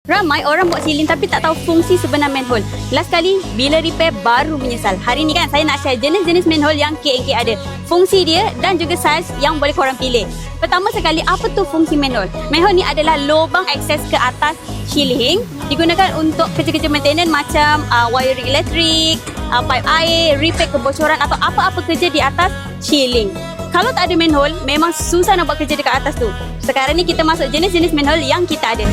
Ramai orang buat ceiling tapi tak tahu fungsi sebenar manhole. Last kali bila repair baru menyesal. Hari ni kan saya nak share jenis-jenis manhole yang KNK ada. Fungsi dia dan juga saiz yang boleh korang pilih. Pertama sekali, apa tu fungsi manhole? Manhole ni adalah lubang akses ke atas ceiling. Digunakan untuk kerja-kerja maintenance macam wiring elektrik, pipe air, repair kebocoran atau apa-apa kerja di atas ceiling. Kalau tak ada manhole, memang susah nak buat kerja dekat atas tu. Sekarang ni kita masuk jenis-jenis manhole yang kita ada.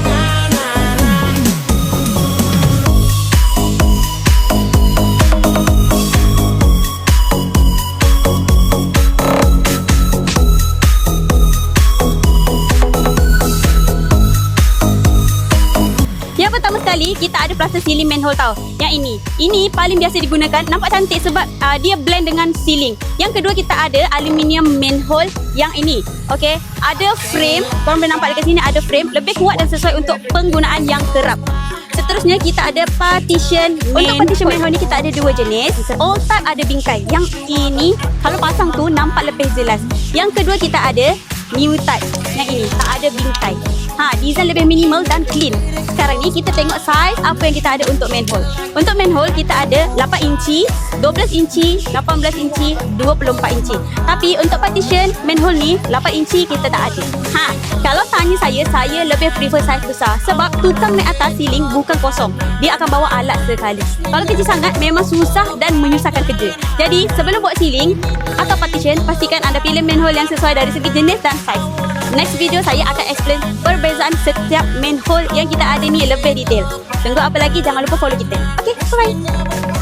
Yang pertama sekali, kita ada plaster ceiling manhole tau. Yang ini. Ini paling biasa digunakan. Nampak cantik sebab dia blend dengan ceiling. Yang kedua, kita ada aluminium manhole yang ini. Okey, ada frame. Korang boleh nampak dekat sini ada frame. Lebih kuat dan sesuai untuk penggunaan yang kerap. Seterusnya, kita ada partition manhole. Untuk partition manhole ni kita ada dua jenis. All type ada bingkai. Yang ini, kalau pasang tu nampak lebih jelas. Yang kedua, kita ada new type. Yang ini, tak ada bingkai. Design lebih minimal dan clean. Sekarang ni kita tengok saiz apa yang kita ada untuk manhole. Untuk manhole kita ada 8 inci, 12 inci, 18 inci, 24 inci. Tapi untuk partition manhole ni 8 inci kita tak ada. Kalau tanya saya lebih prefer saiz besar sebab tukang naik atas ceiling bukan kosong. Dia akan bawa alat sekali. Kalau kecil sangat memang susah dan menyusahkan kerja. Jadi sebelum buat ceiling atau partition, pastikan anda pilih manhole yang sesuai dari segi jenis dan saiz. Next video saya akan explain perbezaan setiap manhole yang kita ada ni lebih detail. Tunggu apa lagi, jangan lupa follow kita. Okay, bye-bye.